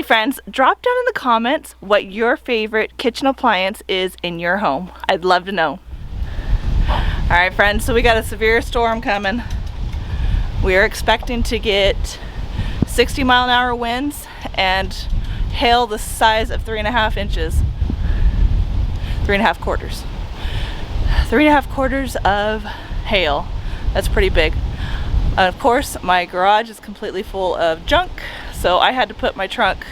Hey friends, drop down in the comments what your favorite kitchen appliance is in your home. I'd love to know. Alright friends, so we got a severe storm coming. We are expecting to get 60-mile-an-hour winds and hail the size of 3.5 inches. 3.5 quarters. 3.5 quarters of hail. That's pretty big. Of course, my garage is completely full of junk, so I had to put my trunk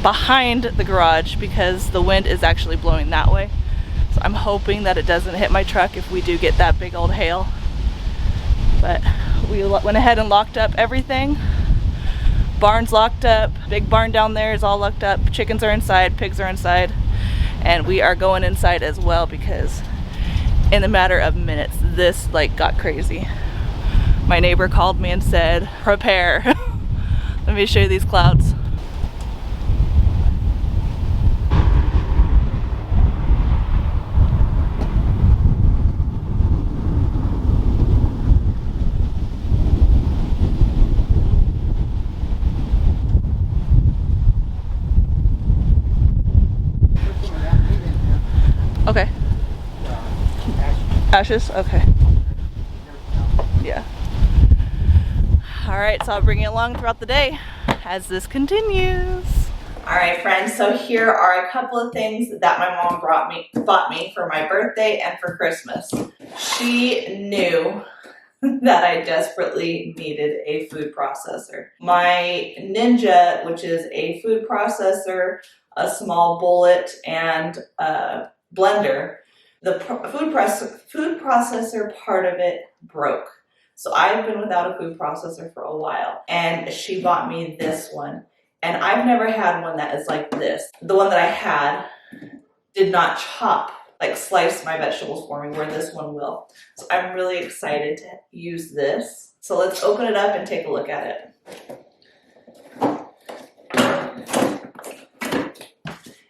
behind the garage because the wind is actually blowing that way. So I'm hoping that it doesn't hit my truck if we do get that big old hail. But we went ahead and locked up everything. Barn's locked up. Big barn down there is all locked up. Chickens are inside, pigs are inside, and we are going inside as well because in a matter of minutes, this got crazy. My neighbor called me and said, prepare. Let me show you these clouds. Okay. Ashes? Okay. Yeah. Alright, so I'll bring you along throughout the day as this continues. Alright friends, so here are a couple of things that my mom bought me for my birthday and for Christmas. She knew that I desperately needed a food processor. My Ninja, which is a food processor, a small bullet, and a blender, the food processor part of it broke. So I've been without a food processor for a while, and she bought me this one. And I've never had one that is like this. The one that I had did not slice my vegetables for me, where this one will. So I'm really excited to use this. So let's open it up and take a look at it.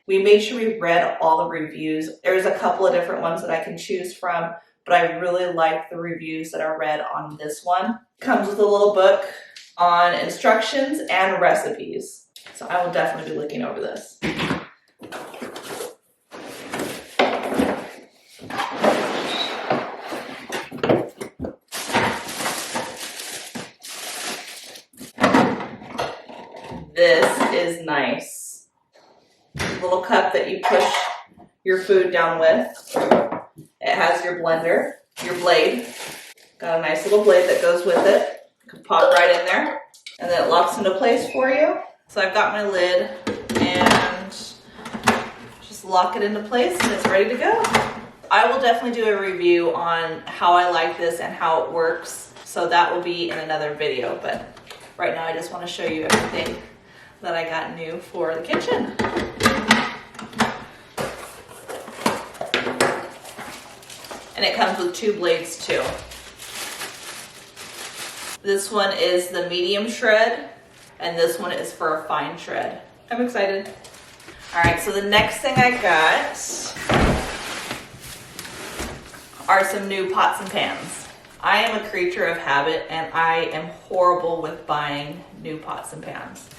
We made sure we read all the reviews. There's a couple of different ones that I can choose from, but I really like the reviews that are read on this one. Comes with a little book on instructions and recipes. So I will definitely be looking over this. This is nice. Little cup that you push your food down with. It has your blender, your blade. Got a nice little blade that goes with it. You can pop right in there, and then it locks into place for you. So I've got my lid and just lock it into place and it's ready to go. I will definitely do a review on how I like this and how it works. So that will be in another video, but right now I just want to show you everything that I got new for the kitchen. And it comes with 2 blades too. This one is the medium shred, and this one is for a fine shred. I'm excited. All right, so the next thing I got are some new pots and pans. I am a creature of habit, and I am horrible with buying new pots and pans.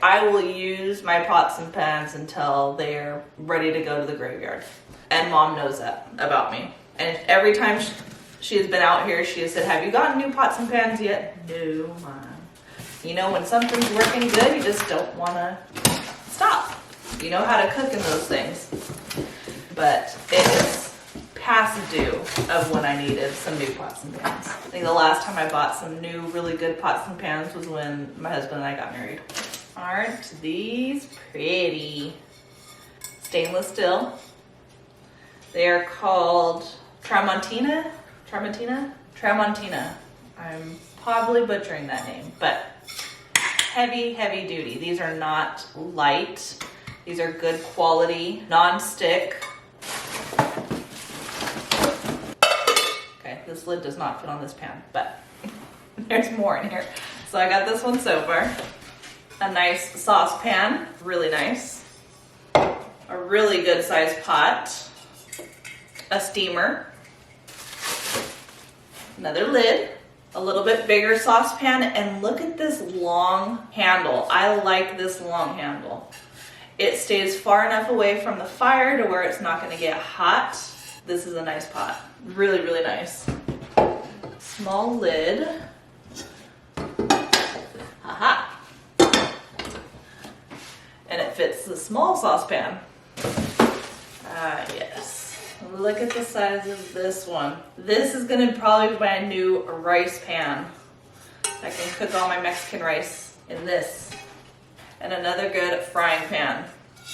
I will use my pots and pans until they're ready to go to the graveyard. And Mom knows that about me. And every time she has been out here, she has said, have you gotten new pots and pans yet? No, Mom. You know, when something's working good, you just don't want to stop. You know how to cook in those things. But it is past due of when I needed some new pots and pans. I think the last time I bought some new, really good pots and pans was when my husband and I got married. Aren't these pretty? Stainless steel. They are called Tramontina. I'm probably butchering that name, but heavy duty. These are not light. These are good quality, non-stick. Okay, this lid does not fit on this pan, but there's more in here. So I got this one so far. A nice saucepan, really nice. A really good sized pot. A steamer. Another lid. A little bit bigger saucepan, and look at this long handle. I like this long handle. It stays far enough away from the fire to where it's not going to get hot. This is a nice pot. Really, really nice. Small lid. Aha! And it fits the small saucepan. Ah, yes. Look at the size of this one. This is going to probably be my new rice pan. I can cook all my Mexican rice in this. And another good frying pan.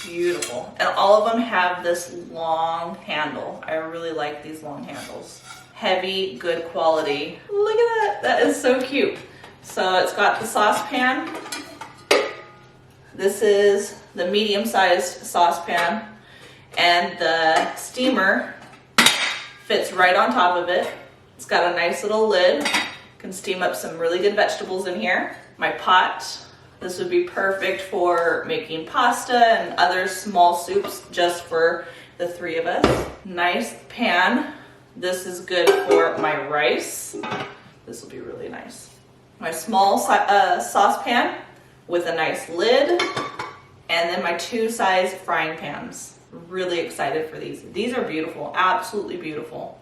Beautiful. And all of them have this long handle. I really like these long handles. Heavy, good quality. Look at that. That is so cute. So it's got the saucepan. This is the medium-sized saucepan. And the steamer fits right on top of it. It's got a nice little lid. Can steam up some really good vegetables in here. My pot. This would be perfect for making pasta and other small soups just for the three of us. Nice pan. This is good for my rice. This will be really nice. My small saucepan with a nice lid. And then my 2-size frying pans. Really excited for these. These are beautiful, absolutely beautiful.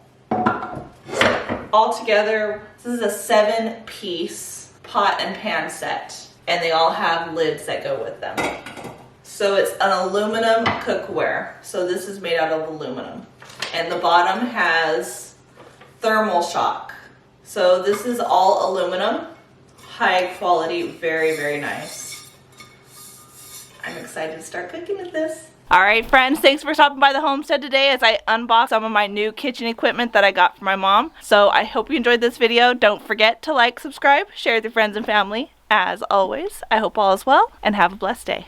All together, this is a 7-piece pot and pan set. And they all have lids that go with them. So it's an aluminum cookware. So this is made out of aluminum. And the bottom has thermal shock. So this is all aluminum. High quality, very, very nice. I'm excited to start cooking with this. Alright friends, thanks for stopping by the homestead today as I unbox some of my new kitchen equipment that I got for my mom. So I hope you enjoyed this video. Don't forget to like, subscribe, share with your friends and family. As always, I hope all is well and have a blessed day.